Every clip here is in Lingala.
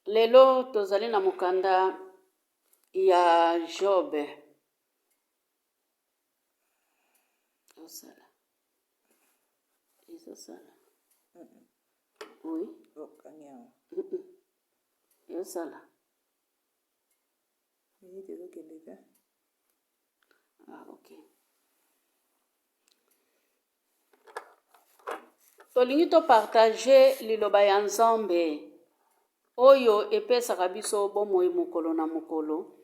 Lelo tozali na mukanda ya Job. Osala. Isosala. Oui. Yosala. Ah, ok. Tolingi to partager liloba ya Nzambe oyo epesaka biso bomoi mokolo na mokolo.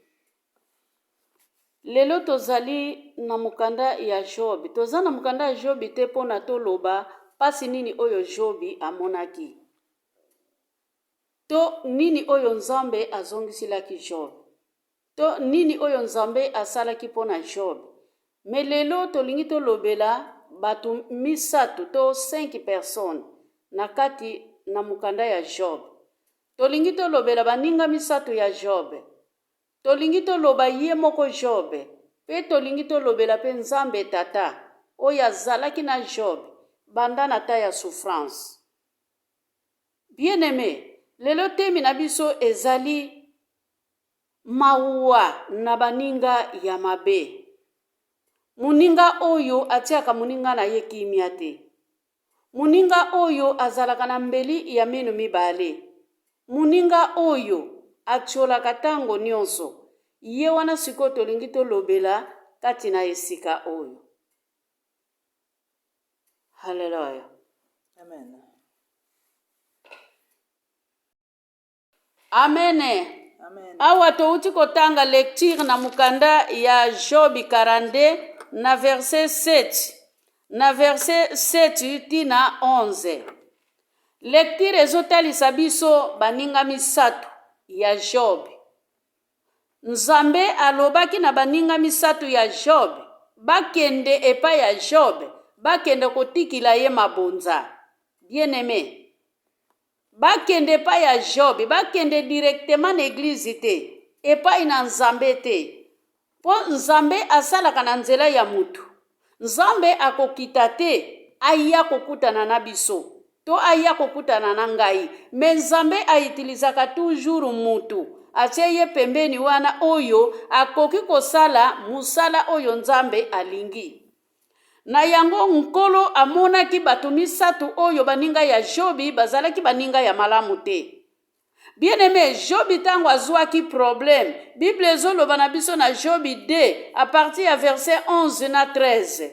Lelo tozali na mukanda ya Job. Toza na mukanda ya Job te mpona toloba pasi nini oyo Job amonaki. To nini oyo Nzambe azongisilaki Job. To nini oyo Nzambe asalaki mpona Job. Me lelo tolingi tolobela batu misato to 5 personnes na kati na mukanda ya Job. Tolingi tolobela baninga misato ya Job. Tolingi toloba ye moko Job. Pe tolingi tolobela pe Nzambe tata oyo azalaki na Job banda na ta ya souffrance. Bien-aimé, lelo temi na biso ezali mawa na baninga ya mabe. Muninga oyo atiaka muninga na ye kimia te. Muninga oyo azalaka na mbeli ya mino mibale. Muninga oyo atiolaka tango nyonso. Ye wana siko tolingi tolobela kati na esika oyo. Hallelujah. Amen. Amen. Amen. Awa touti kotanga lecture na mukanda ya Job 42 na verset 7. Na verset 7 tina 11. Lecture ezotalisa biso baninga misato ya Job. Nzambe alobaki na baninga misato ya Job bakende epa ya Job bakende kotikila ye mabonza. Bien-aimé, bakende epa ya Job bakende directement na église te epa ina Nzambe te. Po Nzambe asalaka na nzela ya mutu. Nzambe akokita te aya kokutana na biso to aya kokutana na ngai. Me Nzambe aitilizaka toujours mutu. Atie ye pembeni wana oyo akoki kosala musala oyo Nzambe alingi. Na yango nkolo amonaki batu misato oyo baninga ya Jobi bazalaki baninga ya malamu te. Bien-aimé, Jobi tango azwaki problème. Bible ezoloba na biso na Jobi 2 à partir ya verset 11 na 13.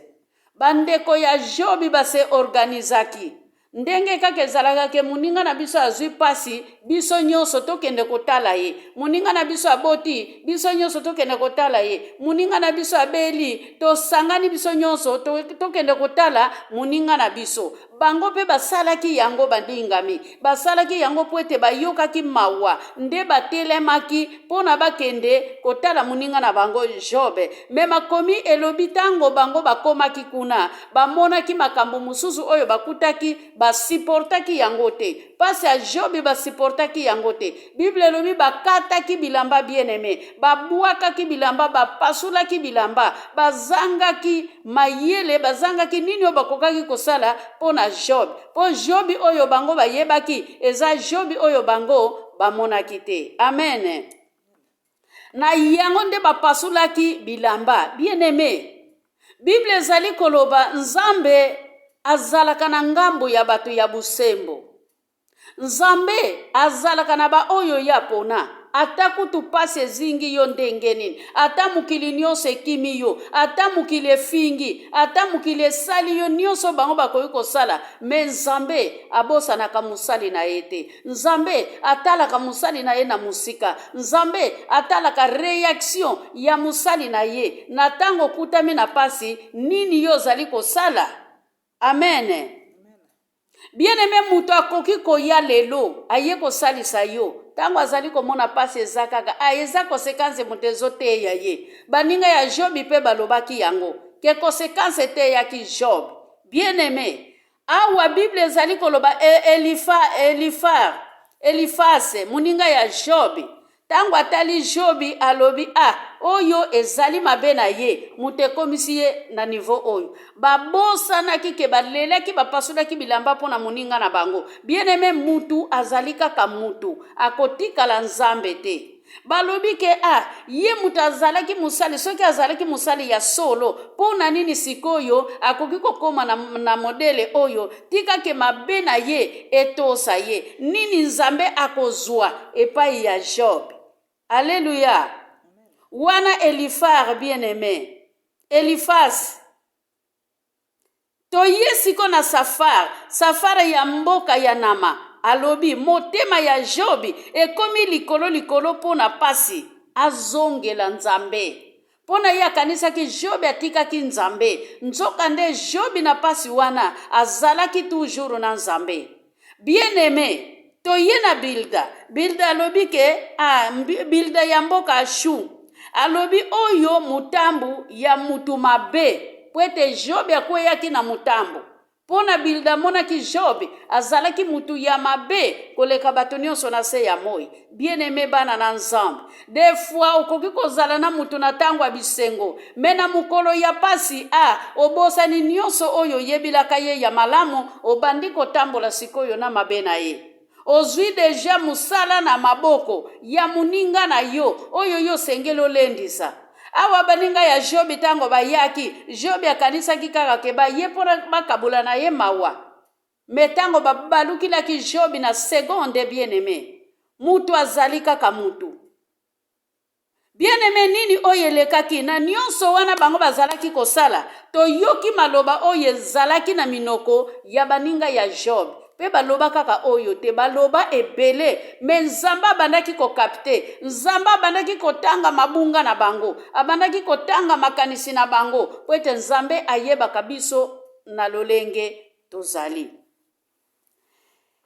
Bandeko ya Jobi base organizaki. Ndenge kaka ezalaka ke muninga na biso azwi pasi, biso nyonso tokende kotala ye. Muninga na biso aboti, biso nyonso tokende kotala ye. Muninga na biso abeli, tosangani biso nyonso tokende kotala muninga na biso. Bango pe basalaki yango bandingami. Basalaki yango po ete bayokaki mawa. Nde batelemaki pona bakende kotala muninga na bango Job. Me makomi elobi tango bango bakomaki kuna. Bamonaki makambo mususu oyo bakutaki basiportaki yango te. Pasi ya Job basiportaki yango te. Bible elobi bakataki bilamba bien-aimé. Babuakaki bilamba, bapasulaki bilamba. Bazangaki mayele, bazangaki nini bakokaki kosala pona Job. Po Job oyo bango bayebaki, eza Job oyo bango bamonaki te. Amen. Na yango nde bapasulaki bilamba. Bien-aimé, Bible ezali koloba Nzambe azalaka na ngambo ya bato ya busembo. Nzambe azalaka na ba oyo ya pona. Ata kutu pasi ezingi yo ndenge nini. Ata mukili nyonso ekimi yo. Ata mukili efingi. Ata mukili esali yo nyonso bango bakoki kosala. Me Nzambe abosanaka musali na ye te. Nzambe atalaka musali na ye na musika. Nzambe atalaka réaction ya musali na ye. Na tango kutami na pasi nini yo zali kosala. Amen. Bien-aimé, mutu akoki koya lelo aye kosalisa yo. Tango azali komona pasi ezakaka eza konsekanse mutu ezoteya ye. Baninga ya Job pe balobaki yango ke konsekanse eteyaki Job. Bien-aimé, awa Bible ezali koloba Elifase muninga ya Job Tango atali Jobi alobi oyo ezali mabe na ye mutu ekomisi ye na niveau oyo. Babosanaki ke balelaki bapasolaki bilamba mpo na moninga na bango. Bien-aimé, mutu azali kaka mutu, akotikala nzambe te. Balobi ke ye mutu azalaki musali, soki azalaki musali ya solo, po na nini sikoyo akoki kokoma na modele oyo, tika ke mabe na ye etosa ye. Nini nzambe akozwa epai ya Job. Alléluia. Wana Elifar, bien-aimé. Elifas. Toye siko na Safar ya mboka ya Nama. Alobi, motema ya Jobi ekomi likolo pona pasi. Azongela nzambe. Pona ya kanisa ki Jobi atikaki nzambe. Nzoka nde Jobi na pasi wana azalaki toujours na nzambe. Bien-aimé. Toye na Bilda alobi ke Bilda ya mboka Ashu. Alobi oyo mutambu ya mutu mabe. Pwete Jobi akweyaki na mutambu. Pona Bilda monaki Jobi azalaki mutu ya mabe koleka bato nyonso na se ya moi. Bien-aimé bana na nzambe. Des fois okoki kozala na mutu na tango ya bisengo. Mena mukolo ya pasi obosani nyonso oyo yebilaka ye ya malamu obandi kotambola sikoyo na mabe na ye. Ozwi deja musala na maboko ya muninga na yo oyo yo sengelo lendisa. Awa baninga ya Jobi tango bayaki, Jobi akanisaki kaka ke baye pona bakabula na ye mawa. Metango babalukilaki Jobi na seconde, bien-aimé. Mutu azali kaka mutu. Bien-aimé, nini oyo elekaki na nyonso wana bango bazalaki kosala, toyoki maloba oyo ezalaki na minoko ya baninga ya Job. Pe baloba kaka oyo te, baloba ebele, me nzambe abandaki kokapte, nzambe abandaki kotanga mabunga na bango, abandaki kotanga makanisi na bango, po ete nzambe ayebaka biso na lolenge tozali.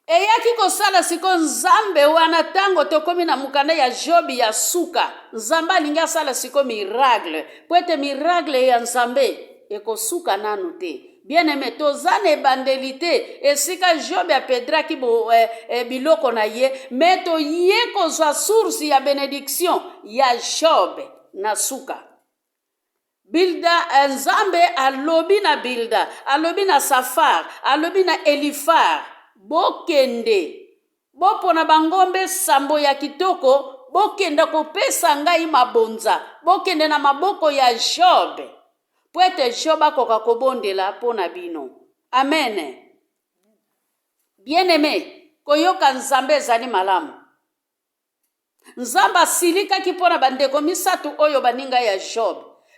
Eyaki kosala siko nzambe wana tango tokomi na mukanda ya Jobi ya suka, nzambe alingi asala siko miracle, po ete miracle ya nzambe ekosuka nanu te. Bien-aimé, tozane bandelite esika Job apedraki biloko na ye, meto ye kozwa source ya benediction ya Job na suka. Bilda nzambe alobi na Bilda, alobi na Safar, alobi na Elifar, bokende, bopona bangombe sambo ya kitoko, bokenda kopesa ngai mabonza, bokende na maboko ya Job. Pwete Job akoka kobondela pona bino. Amen. Bien-aimé, koyoka nzambe ezali malamu. Nzamba silika kipona bandeko misatu oyo baninga ya Job.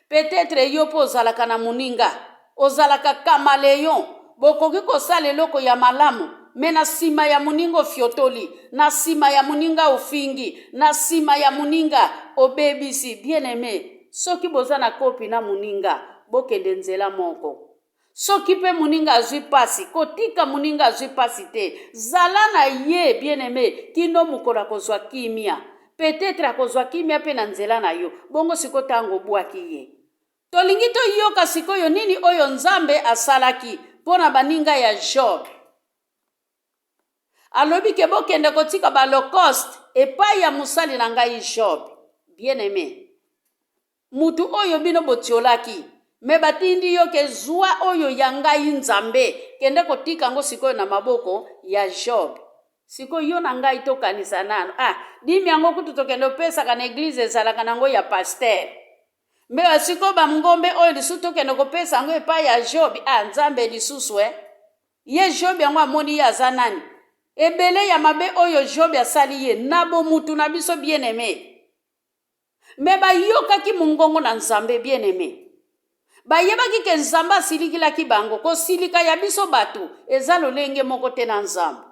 Peut-être yo po ozalaka na muninga, ozalaka kamaleon, bokoki kosala eloko ya malamu, me na sima ya muninga fiotoli, na sima ya muninga ofingi, na sima ya muninga obebisi. Bien-aimé, soki boza na kopi na muninga, bokende nzela moko. Soki pe muninga azwi pasi, kotika muninga azwi pasi te. Zala na ye, bien-aimé, kino mukola kozwa kimia. Peut-être akozwa kimia pe na nzela na yo. Bongo siko tango bwaki ye. Tolingi to yoka sikoyo nini oyo nzambe asalaki pona baninga ya Job. Alobi ke bokende kotika balokoste epai ya musali na ngai Job. Bien-aimé, mutu oyo bino botiolaki, me batindi yo ke zwa oyo ya ngai nzambe, kende kotika ngo sikoyo na maboko ya Job. Siko yo na ngai to kanisa nano. Dimi yango kutu tokende opesa ka na eglize ezalaka nango ya pasteur. Me siko ba mngombe oyo lisusu tokende kopesa ngo epai ya Job. Nzambe lisusu ye Job yango amoni ya zanani. Ebele ya mabe oyo Job asali ye nabo mutu na biso, bien-aimé. Me bayokaki mungongo na nzambe, bien-aimé. Bayebaki ke nzambe asilikilaki bango. Kosilika ya biso batu eza lolenge moko te na nzambe.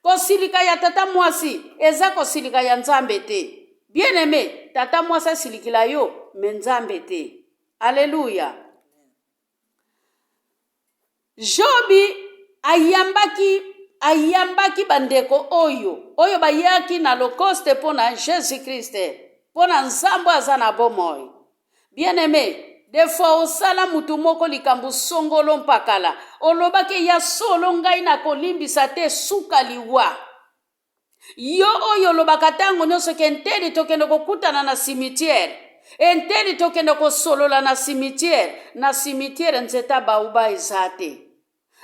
Kosilika ya tata mwasi eza kosilika ya nzambe te. Bien-aimé, tata mwasi asilikila yo me nzambe te. Alléluia. Jobi ayambaki bandeko oyo bayaki na lokoste pona Jésus Christ, pona nzambe aza na bomoi. Bien-aimé, des fois osala mutu moko likambu songolo mpakala, olobaki ya solo ngai na kolimbisa te suka liwa. Yo oyo lobaka ntango nyonso ke nteli tokende kokutana na cimetière, enteli tokende kosolola na cimetière nzeta bauba eza te.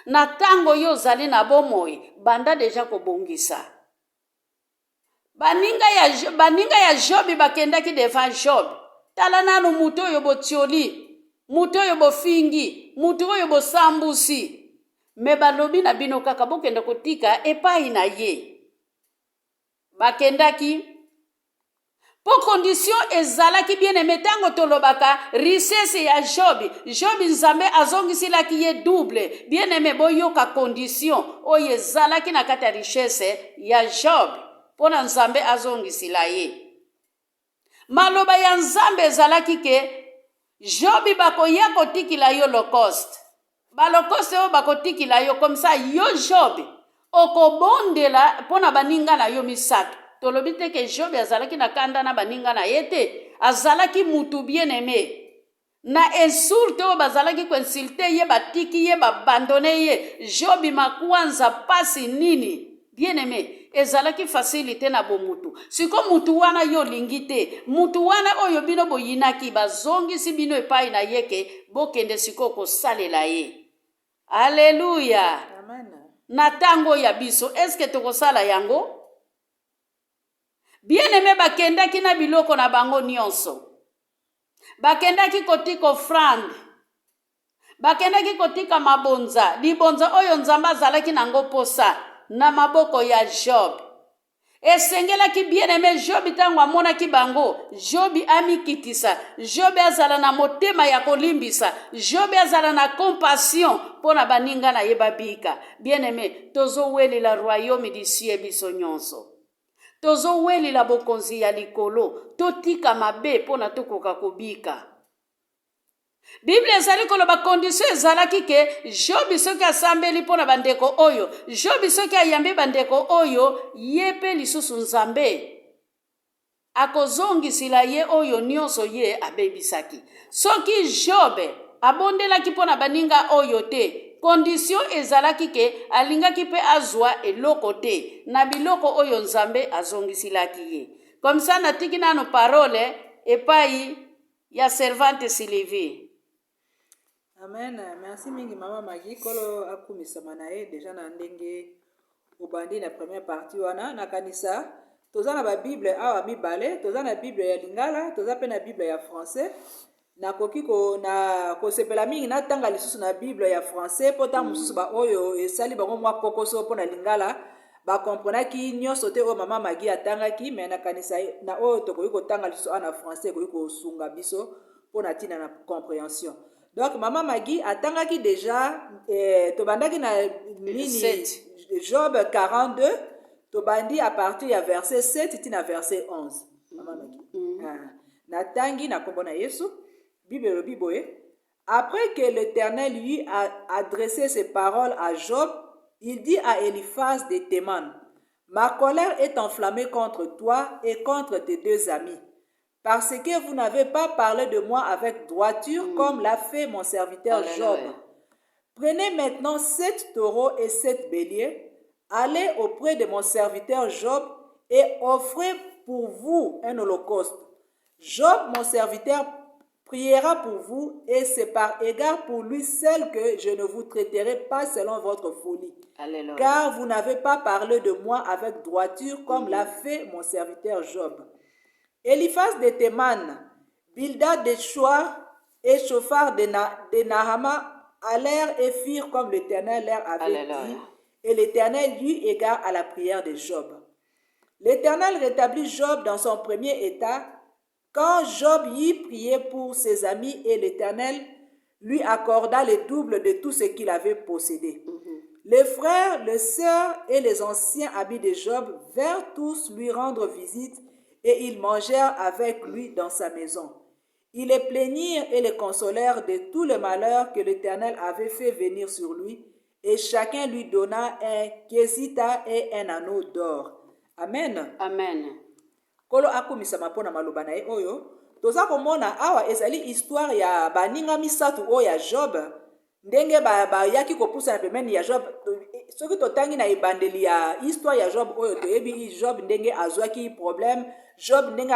Na ntango yo ozali na bomoi banda deja kobongisa. Baninga ya Jobi bakendaki devant Job. Tala nanu mutu oyo botioli, mutu oyo bofingi, mutu oyo bosambusi. Me balobi na bino kaka bokende kotika epai na ye. Bakendaki po condition ezalaki bien aimé tango tolobaka richesse ya Jobi nzambe azongisilaki ye double. Bien aimé boyoka condition oyo ezalaki na kati ya richesse ya Job pona nzambe azongisila ye. Maloba ya nzambe ezalaki ke Jobi bakoya kotikila yo lokoste. Balokoste oyo bakotikila yo comme ça yo Jobi okobondela pona baninga na yo misato. Tolobi te ke Jobi azalaki na kanda na baninga na yete, azalaki mutu bien aimé. Na insulte oyo bazalaki insulte ye, batiki ye, babandone ye, Jobi makwanza pasi nini. Bien aimé, ezalaki facilité na bomutu. Siko mutu wana yo lingite, mutu wana oyo bino boyinaki bazongisi bino epai na yeke, bokende siko kosalela ye. Alléluia. Amen. Na tango ya biso, eske tokosala yango? Bien aimé bakendaki na biloko na bango nyonso. Bakendaki kotika offrande. Bakendaki kotika mabonza. Libonza oyo nzamba azalaki nango posa na maboko ya Job. Esengelaki bien aimé Job tango amonaki bango. Job amikitisa. Job azala na motema ya kolimbisa. Job azala na compassion pona baninga na yebabika. Bien aimé, tozo weli la royaume d'ici biso nyonso. Tozo weli la bokonzi ya likolo. Totika mabe pona tokoka kobika. Bible ezali koloba condition ezalaki ke Job soki asambeli pona bandeko oyo, Job soki ayambi bandeko oyo, yepe lisusu nzambe akozongisila ye oyo nyonso ye abebisaki. Soki Job abondelaki pona baninga oyo te, condition ezalaki ke alingaki pe azwa eloko te, na biloko oyo nzambe azongisilaki ye. Comme ça natiki nano parole epai ya servante Sylvie. Amen. Merci mingi mama Magi kolo akumisama na ye déjà na ndenge obandi na première partie wana na kanisa toza na ba Bible awa mibale, toza na Bible ya Lingala, toza pe na Bible ya français. Na koki ko na kosepela mingi na tanga lisusu na Bible ya français pota mususu ba oyo esali bango mwa kokoso po na Lingala ba comprenaki nyonso te o mama Magi atangaki mais na kanisa na oyo tokoki kotanga lisusu na français koki kosunga biso po na tina na compréhension. Donc maman Magi atangaki déjà tobandaki na nini Job 42 tobandi à partir ya verset 7 tina verset 11 maman Magi. Natangi na kombo na Yesu Bible lobi boye. Après que l'Éternel lui a adressé ses paroles à Job, il dit à Eliphaz de Théman: ma colère est enflammée contre toi et contre tes deux amis, parce que vous n'avez pas parlé de moi avec droiture comme l'a fait mon serviteur Job. Prenez maintenant 7 taureaux et 7 béliers, allez auprès de mon serviteur Job et offrez pour vous un holocauste. Job, mon serviteur, priera pour vous et c'est par égard pour lui seul que je ne vous traiterai pas selon votre folie. Alléluia. Car vous n'avez pas parlé de moi avec droiture comme l'a fait mon serviteur Job. Eliphaz de Théman, Bildad de Shoa et Shophar de Nahama allèrent et firent comme l'Éternel leur avait dit, et l'Éternel lui égare à la prière de Job. L'Éternel rétablit Job dans son premier état, quand Job y priait pour ses amis et l'Éternel lui accorda le double de tout ce qu'il avait possédé. Les frères, les sœurs et les anciens amis de Job vinrent tous lui rendre visite et ils mangèrent avec lui dans sa maison. Ils les plaignirent et les consolèrent de tout le malheur que l'Éternel avait fait venir sur lui et chacun lui donna un kesita et un anneau d'or. Amen. Amen. Kolo akumisama pona maloba na ye oyo toza komona awa ezali histoire ya baninga misatu oyo ya Job ndenge ba yaki kopusa na pembeni ya Job soki totangi na ebandeli ya histoire ya Job oyo toyebi Job ndenge azwaki problème, Job ndenge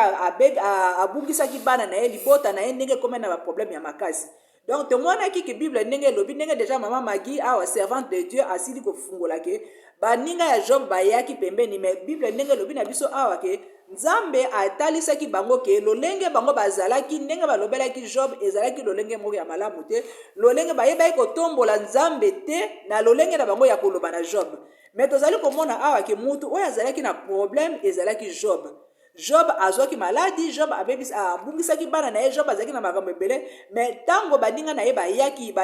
abungisaki bana na ye libota na ye ndenge ekóma na baproblème ya makasi. Donc tomonaki ke Bible ndenge elobi ndenge déjà mama Magi awa servante de Dieu asili kofungola ke baninga ya Job bayaki pembeni, mais Bible ndenge elobi na biso awa ke Nzambe atalisaki bango ke lolenge bango bazalaki ndenge balobelaki Job ezalaki lolenge moko ya malamu te, lolenge bayebaki kotombola Nzambe te na lolenge na bango ya koloba na Job. Mais tozali komona awa ke mutu oyo azalaki na problème ezalaki Job. Job azwaki maladi, Job abungisaki bana na ye, Job azalaki na makambo ebele, mais tango baninga na ye bayaki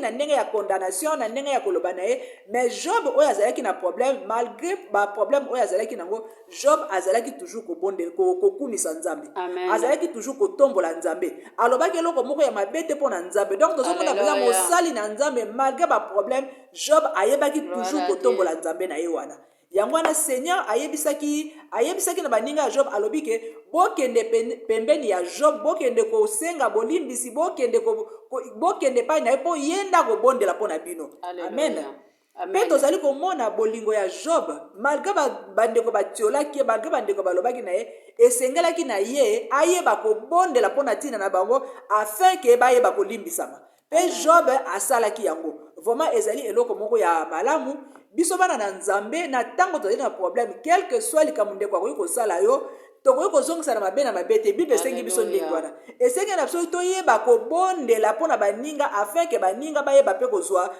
na ndenge ya condamnation na ndenge ya koloba na ye, mais Job oyo azalaki na problème, malgré ba problème oyo azalaki nango, Job azalaki toujours kokumisa Nzambe. Azalaki toujours kotombola Nzambe. Alobaki eloko moko ya mabe te mpo na Nzambe. Donc tozomona mpenza mosali na Nzambe malgré ba problème, Job ayebaki toujours kotombola Nzambe na ye wana. Yango wana Seigneur ayebisaki na baninga ya Job alobi ke bokende pembeni ya Job, bokende kosenga bolimbisi, bokende pa na ye po yenda kobondela po na bino. Amen. Pe tozali komona bolingo ya Job malgré bandeko batiolaki, malgré bandeko balobaki na ye, esengelaki na ye ayeba kobondela po na tina na bango afin ke bayeba kolimbisama. Pe Job asalaki yango. Vraiment ezali eloko moko ya malamu. Biso bana na Nzambe na tango tozali na problème, quel que soit likambo ndeko akoki kosala yo, tokoki kozongisa na mabe na mabe te. Bible esengi biso ndenge wana. Esengi na biso toyeba kobondela mpo na baninga afin ke baninga bayeba mpe kozwa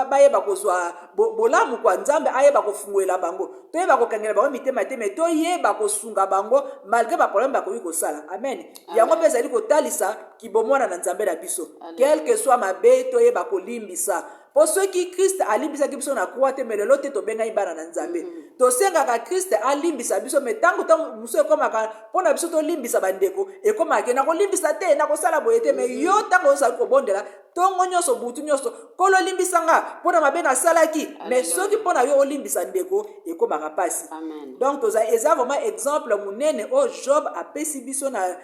bayeba kozwa bolamu kwa Nzambe ayeba kofungolela bango. Toyeba kokangela bango mitema te, mais toyeba kosunga bango malgré ba problème bakoki kosala. Amen. Yango mpe ezali kotalisa kibomwana na Nzambe na biso. Quel que soit mabe toyeba kolimbisa. Po soki Christ alimbisaki biso na croix te, mais lelo te tobengai bana na Nzambe. Tosengaka Christ alimbisa biso, mais tango muso ekomaka mpona biso tolimbisa bandeko ekomaka na kolimbisa te na kosala boye te, mais yo tango osali kobondela tongo nyonso butu nyonso kolo limbisanga mpona mabe nasalaki, mais soki mpona yo olimbisa ndeko ekomaka pasi. Donc eza vraiment exemple munene o Job apesi biso na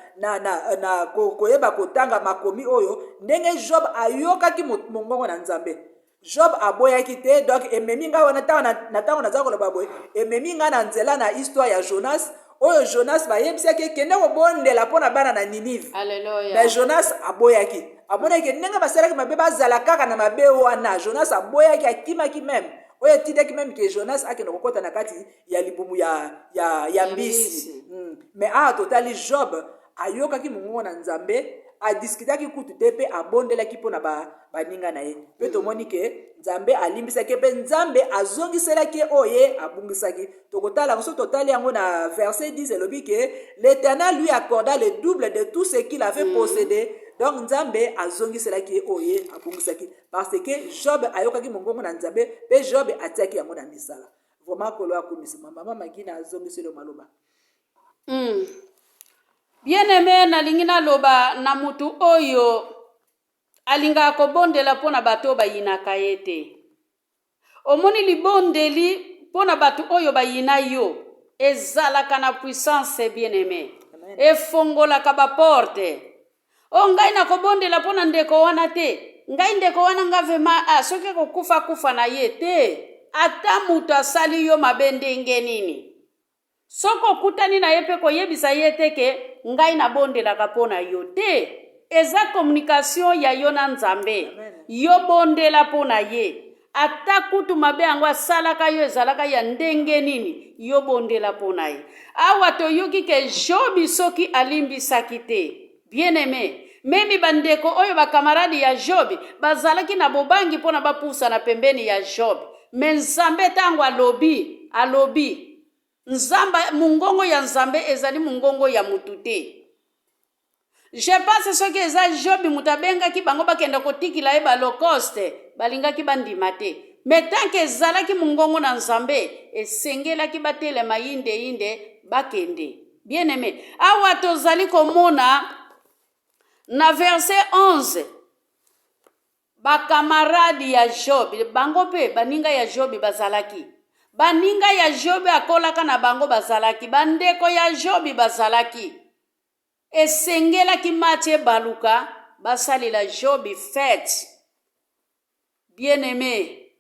koyeba kotanga makomi oyo ndenge Job ayokaki mongongo na Nzambe. Job aboyaki te, donc ememi nga wana tango naza koloba boye ememi nga na nzela na histoire ya Jonas oyo Jonas bayebisaki kende kobondela mpona bana na Ninive. Mais Jonas aboyaki ndenge basalaki mabe bazala kaka na mabe wana. Jonas aboyaki akimaki meme oyo etindaki meme ke Jonas akende kokota na kati ya libumu ya mbisi. Mais totali Job ayokaki mongongo na Nzambe, adiskitaki kutu te pe abondelaki mpona baninga na ye. Pe tomoni ke Nzambe alimbisaki pe Nzambe azongiselaki oye abungisaki. Tokotala so totali yango na verset 10 elobi ke l'Éternel lui accorda le double de tout ce qu'il avait possédé. Donc Nzambe azongiselaki oye abungisaki parce que Job ayokaki mongongo na Nzambe pe Job atiaki yango na misala. Vraiment kolo akomisa mama Magina azongisele maloba. Bien-aimé nalingi naloba na mutu oyo alinga kobondela pona bato bayinaka ye te. Omoni libondeli pona bato oyo bayina yo ezalaka na puissance, bien-aimé. Efongolaka baporte. Ngai na kobondela pona ndeko wana te. Ngai ndeko wana nga vema soki kufa na ye te. Ata mutu asali yo mabe ndenge nini. Soko kutani na ye pe koyebisa ye te ke ngai na bondelaka pona yo te. Eza communication ya yo na Nzambe. Yo bondela pona ye. Ata kutu mabe yango asalaka yo ezalaka ya ndenge nini, yo bondela pona ye. Awa toyoki ke Job soki alimbisaki te. Bien-aimé, memi bandeko oyo bakamaradi ya Job bazalaki na bobangi pona bapusa na pembeni ya Job. Mais Nzambe tango alobi Nzamba mungongo ya Nzambe ezali mungongo ya mutu te. Je pense soki eza Job mutabenga ki bango bakenda kotikila ye balokoste balingaki bandima te. Mais tant que ezalaki mungongo na Nzambe esengelaki batelema inde bakende. Bien-aimé, awa tozali komona na verset 11 bakamaradi ya Job bango pe baninga ya Job bazalaki. Baninga ya Job akolaka na bango bazalaki. Bandeko ya Job bazalaki. Esengelaki matie baluka basali la Job fête. Bien-aimé,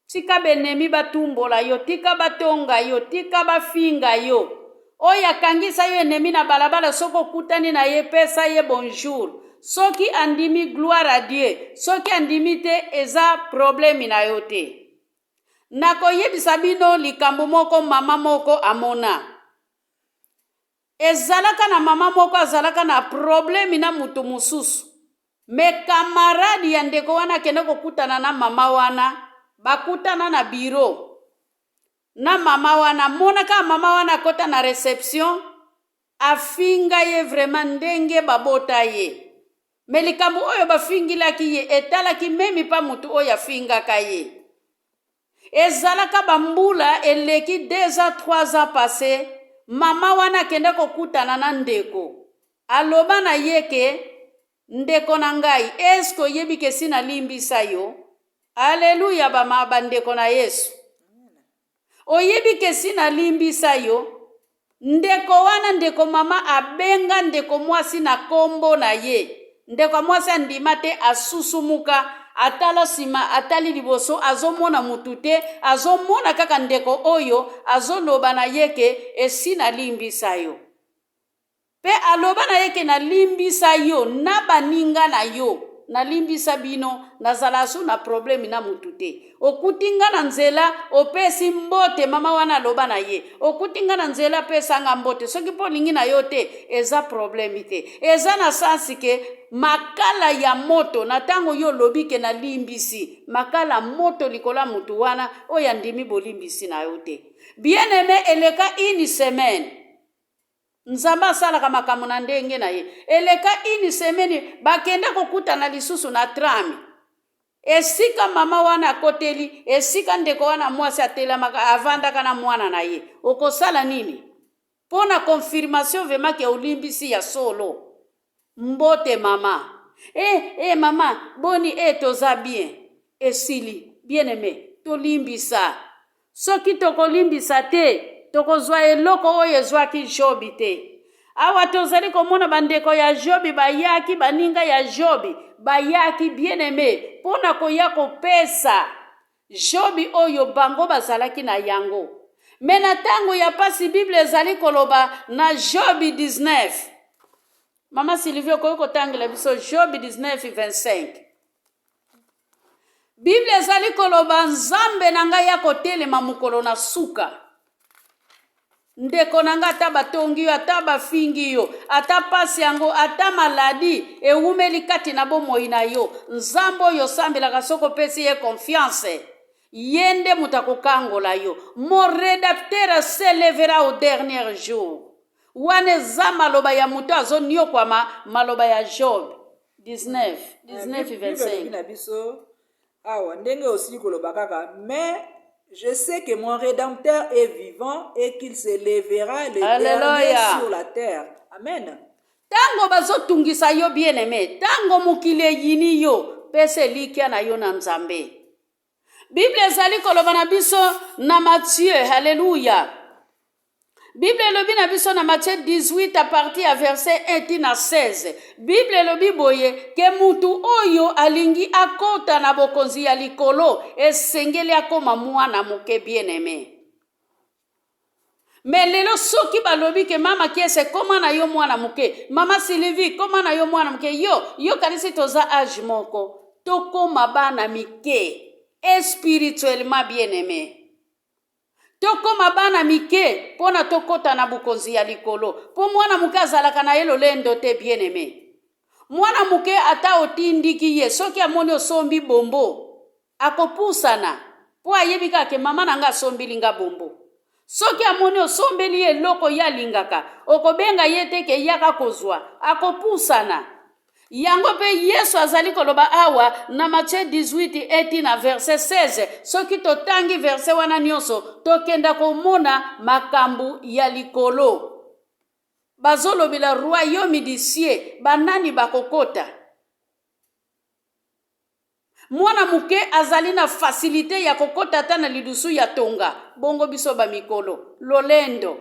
tika benemi batumbola yo, tika batonga yo, tika bafinga yo. Oyo akangisa yo enemi na balabala soko kutani na ye pesa ye bonjour. Soki andimi gloire à Dieu, soki andimi te eza problemi na yo te. Nakoyebisa bino likambo moko mama moko amona. Ezalaka na mama moko azalaka na problemi na mutu mususu. Me kamaradi ya ndeko wana kende kokutana na mama wana, bakutana na biro. Na mama wana, monaka mama wana kota na reception, afinga ye vraiment ndenge babota ye. Me likambo oyo bafingilaki ye, etalaki memi pa mutu oyo afingaka ye. Ezalaka bambula eleki 2 ans 3 ans passé, mama wana kende kokutana na ndeko. Aloba na yeke, ndeko na ngai, esko yebi kesi na limbisa yo? Alleluya bandeko na Yesu. Oyebi kesi na limbisa yo? Ndeko wana ndeko mama abenga ndeko mwasi na kombo na ye. Ndeko mwasi andimate asusumuka, atala sima, atali liboso, azomona mutute, azomona kaka ndeko oyo, azoloba na yeke esi na limbisa yo. Pe aloba na yeke na limbisa yo, na baninga na yo, na limbisa bino, na zalasu na problemi na mutute. Okutinga na nzela, opesi mbote, mama wana aloba na ye. Okutinga na nzela pesa nga mbote, soki po lingi na yo te, eza problemi te. Eza na sansi ke, makala ya moto, na tango yo lobike na limbisi, makala moto likola mutu wana, oya ndimi bolimbisi na yo te. Bien aimé, eleka une semaine. Nzamba salaka makambo na ndenge na ye. Eleka une semaine, bakenda kokuta na lisusu na trami. Esika mama wana koteli, esika ndeko wana mwasi atelamaka avandaka na mwana na ye. Okosala nini? Pona confirmation vema ke ulimbisi ya solo. Mbote mama. Mama, boni toza bien. Esili, bien aimé, to limbisa. Soki toko limbisa te, toko zwa eloko oyo ezwaki Jobi te. Awa tozali komona bandeko ya Jobi bayaki, baninga ya Jobi bayaki bien aimé. Pona koya kopesa Jobi oyo bango bazalaki na yango. Mena tango ya pasi Bible ezali koloba na Jobi 19. Mama Sylvie koyoko tangela biso Jobi 19:25. Bible ezali koloba nzambe na ngai ya kotelema mukolo na suka. Ndeko na ngai ata batongi yo, ata bafingi yo, ata pasi yango, ata maladi, eumeli kati na bomoi na yo. Nzambe oyo sambelaka soko pesi ye confiance. Yende mutakokangola yo. Mon rédacteur s'élèvera au dernier jour. Wane za maloba ya mutu azo niyo kwa maloba ya Job 19:25. Awa ndenge aussi koloba kaka, mais je sais que mon rédempteur est vivant et qu'il se lèvera le dernier sur la terre. Amen. Tango bazo tungisa yo bien aimé, tango mukile yini yo, pese likia na yo na nzambe. Bible ezali koloba na biso na Matthieu, haleluya. Bible lobi na biso na Matthieu 18 à partir à verset 1 na 16. Bible lobi boye ke mutu oyo alingi akota na bokonzi ya likolo esengeli akoma mwana muke bien aimé. Mais lelo soki balobi ke mama kiese koma na yo mwana muke, mama Sylvie koma na yo mwana muke, yo kanisi toza age moko, tokoma bana mike spirituellement bien aimé. Tokoma bana mike pona tokota na bukonzi ya likolo. Po mwana muke azalaka na yelo lendo te bien aimé. Mwana muke ata otindiki ye, soki amoni osombi bombo, akopusana. Po ayebika ke mama nanga sombi linga bombo. Soki amoni osombeli ye loko ya lingaka, okobenga yete ke yaka kozwa, akopusana. Yango pe Yesu azali koloba awa na Matthieu 18 na verset 16. Soki totangi verset wana nyonso, tokenda komona makambu ya likolo. Bazolobela royaume du ciel, banani bakokota. Mwana muke azali na facilité ya kokota ta na lidusu ya tonga. Bongo biso ba mikolo, lolendo.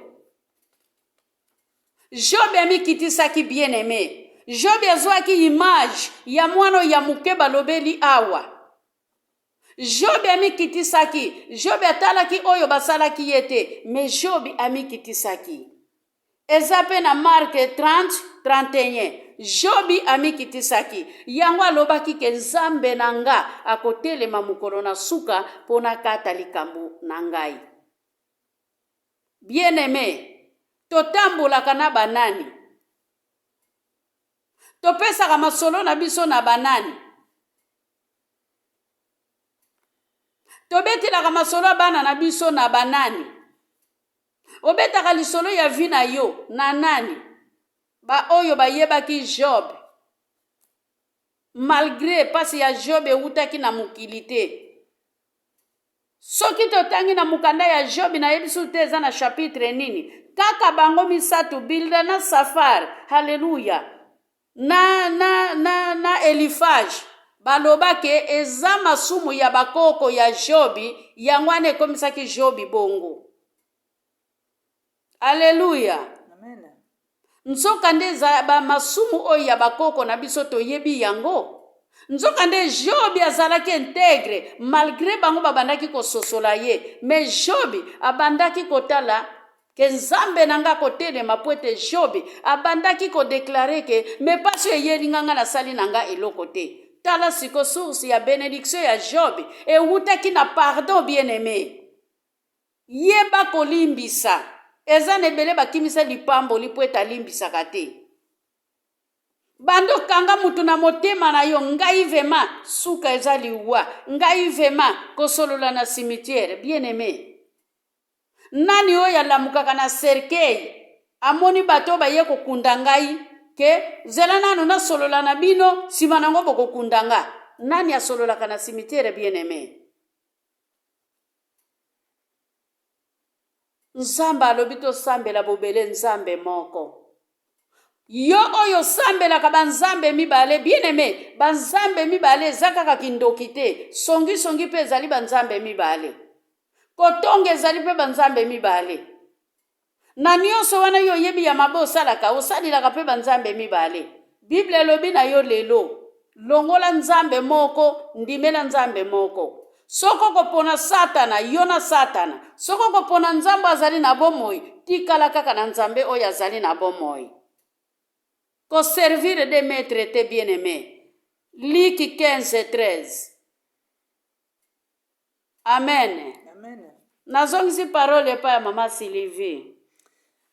Job amikitisaki bien aimé. Job azwaki image ya mwana ya muke balobeli awa. Job amikitisaki. Job atalaki oyo basalaki ye te. Mais Job amikitisaki. Eza mpe na Marke 30:31. Jobi amikitisaki. Yango alobaki ke Nzambe na nga akotelema mokolo na suka mpo nakata likambo na ngai. Bien-aimé, totambolaka na banani? Topesaka masolo na biso na banani? Tobetelaka masolo bana na biso na banani? Obetaka lisolo ya vi na yo na nani? Ba oyo bayebaki Job. Malgré pasi ya Job eutaki na mokili te. Soki totangi na mukanda ya Job na yebisu te eza na chapitre nini? Kaka bango misatu, Bilda na Safar, haleluya, na Elifaj, balobake eza masumu ya bakoko ya Jobi, yango wana ekomisaki Jobi bongo. Haleluya. Amen. Nzoka nde za ba masumu oyo ya bakoko na biso toyebi yango. Nzoka nde Jobi azalaki integre malgré bango babandaki kososola ye. Mais Jobi abandaki kotala ke Nzambe nanga kotelema po ete Jobi abandaki kodeklare ke me pasi eyelinganga na sali nanga eloko te. Tala siko source ya bénédiction ya Jobi ewutaki na pardon bien-aimé. Yeba kolimbisa. Eza nebele bakimisa lipambo lipo eta limbisaka te. Bando kanga mutu na motema na yo ngai vema suka eza liwa, ngai vema kosolola na cimetière. Bien-aimé, nani oyo alamukaka na cercueil amoni bato baye kokunda ngai ke zela nanu na solola na bino sima nango bokokunda nga? Nani asololaka na cimetière? Bien-aimé, Nzambe alobi tosambela bobele Nzambe moko. Yo oyo sambelaka banzambe mibale, bien-aimé, banzambe mibale eza kaka kindoki te. Songi pe ezali banzambe mibale. Kotonga ezali pe banzambe mibale. Na nyonso wana yo yebi ya mabe osalaka, osalilaka pe banzambe mibale. Bible elobi na yo lelo, longola Nzambe moko, ndimela Nzambe moko. Soko kopona Satana, yo na Satana. Soko kopona Nzambe azali na bomoi, tikala kaka na Nzambe oyo azali na bomoi. Ko servir de maître te bien-aimé. Luc 15:13. Amen. Amen. Nazongisi parole pa ya mama Sylvie.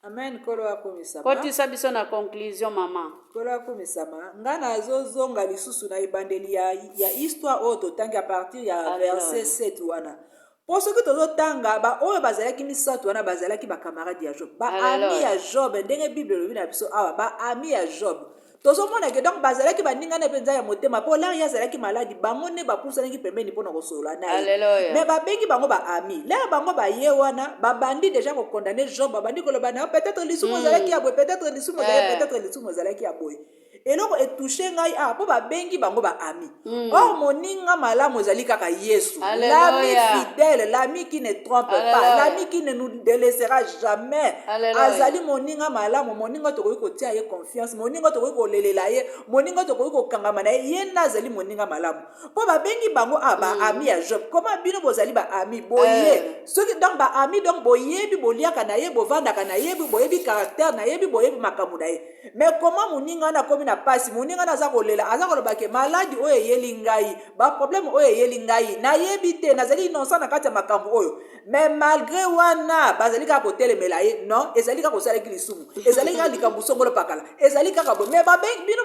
Amen. Kolo akomisama. Kotisa biso na conclusion mama. Kolo akomisama. Nga nazozonga lisusu na ibandeli ya histoire oyo totangi a partir ya verset 7 wana. Po soki tozotanga ba oyo bazalaki misatu wana bazalaki ba camarade ya Job. Ba ami ya Job ndenge Bible lobi na biso awa ba ami ya Job. Tozomona ke donc bazalaki baningana penza ya motema po la ya zalaki maladi bango ne bapusanaki pembeni mpona kosola naye. Mais babengi bango ba ami. La bango ba ye wana babandi déjà ko condamner Job babandi koloba na peut-être lisumu zalaki ya boy, peut-être lisumu zalaki, peut-être lisumu zalaki ya boy. Eloko etouché ngai po babengi bango ba ami. Oh moninga malamu ezali kaka Yesu. L'ami fidèle, l'ami qui ne trompe pas, l'ami qui ne nous délaissera jamais. Azali moninga malamu, moninga tokoki kotia ye confiance, moninga tokoki kolelela ye, moninga tokoki kokangama na ye nazali moninga malamu. Po babengi bango ba ami ya Job. Comment bino bozali ba ami boye? Soki donc ba ami donc boyebi boliaka na ye, bovandaka na ye, boyebi caractère na ye, boyebi makambo na ye. Mais comment moninga na komi na pasi moninga na za kolela aza koloba ke maladi oyo eyeli ngai ba problème oyo eyeli ngai na yebi te nazali innocent na kati ya makambo oyo. Mais malgré wana bazali kaka kotelemela ye non ezali kaka kosalaki lisumu ezali kaka likambo songolo pakala ezali kaka bo. Mais babengi bino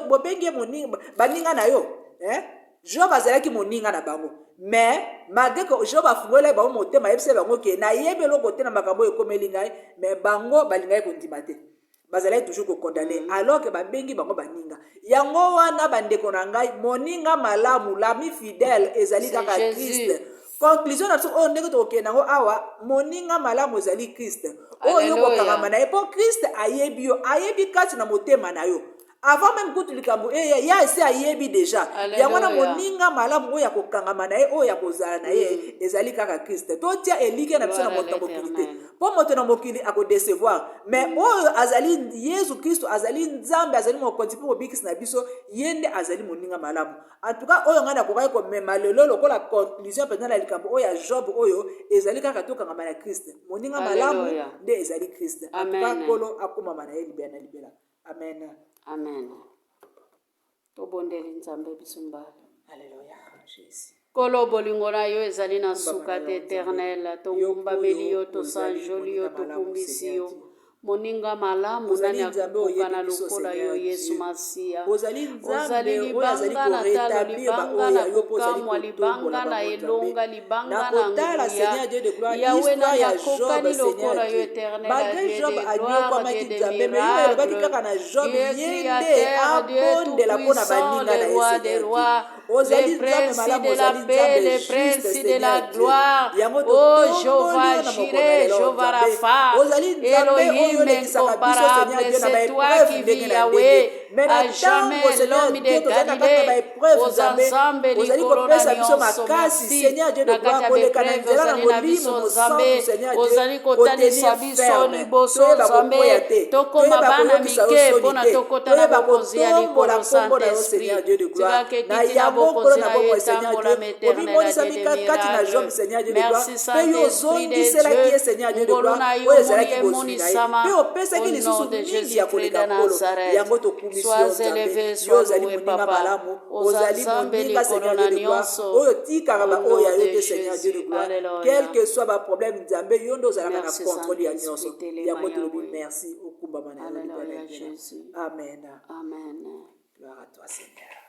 bobengi moninga baninga na yo Job azalaki moninga na bango. Mais malgré que Job afungola bango motema yebise bango ke na yebi eloko te na makambo oyo ekomeli ngai mais bango balingai kondima te. Bazalaki toujours ko condamner alors que babengi bango baninga yango wana bandeko na ngai moninga malamu l'ami fidèle ezali kaka Christ. Conclusion na biso oyo ndenge tokokende nango awa moninga malamu ezali Christ oyo kokangama na ye po Christ ayebi yo ayebi kati na motema na yo avant même kutu likambo ya ese ayebi déjà yango na moninga malamu oyo akokangama na ye oyo akozala na ye ezali kaka Christ totia elike na biso na moto na mokili te mpo moto na mokili akodecevoir mais oyo azali Yesu Kristo azali Nzambe azali mokonzi mpo kobikisa na biso ye nde azali moninga malamu en tout cas oyo ngai nakokaki komema lelo lokola conclusion mpenza na likambo oyo ya Job oyo ezali kaka tokangama na Christ moninga malamu nde ezali Christ en tout cas kolo akumama na ye libela na libela amen. Amen. Tobondeli Nzambe bisumbala. Alléluia. Jésus. Kolo bolingo na yo ezali na suka d'éternel tongumbameli yo tosanjoli yo tokumbisi yo moninga malamu nani akukuka na lokola yo Yesu Masiya ozali libanga na talo libanga na kokamwa libanga na elonga libanga na nguya yawe na nakokani lokola yo éternel Dieu de gloire Dieu de miracle Dieu créateur Dieu tout-puissant le roi des rois le prince de la paix le prince de la gloire oh Jéhovah Jireh Jéhovah Rapha Elohim incomparable, c'est toi qui vis Yahweh, à jamais l'homme de Galilée, aux ensembles du coronation, merci, nakata bepreve, ozali na biso Nzambe, ozali kotalisa biso liboso Nzambe, tokoma bana mike, pona tokota na bokozi ya likolo Saint-Esprit, tika kekiti na bokozi na yo etambola meternel à Dieu de miracle, merci Saint-Esprit de Dieu, ngolo na yo moni emonisama, au nom de Jésus-Christ de Nazareth, sois élevé, sois loué, Papa. Aux ensembles likolo na nyonso, au nom de Jésus. Alléluia. Quel que soit ma problème, Nzambe yondo zalaka na Merci, contrôle ya Saint-Esprit, nyonso. télé Yango Yahweh. tolobi merci okumbama na yo. Alléluia, Jésus. Amen. Amen. Gloire à toi, Seigneur.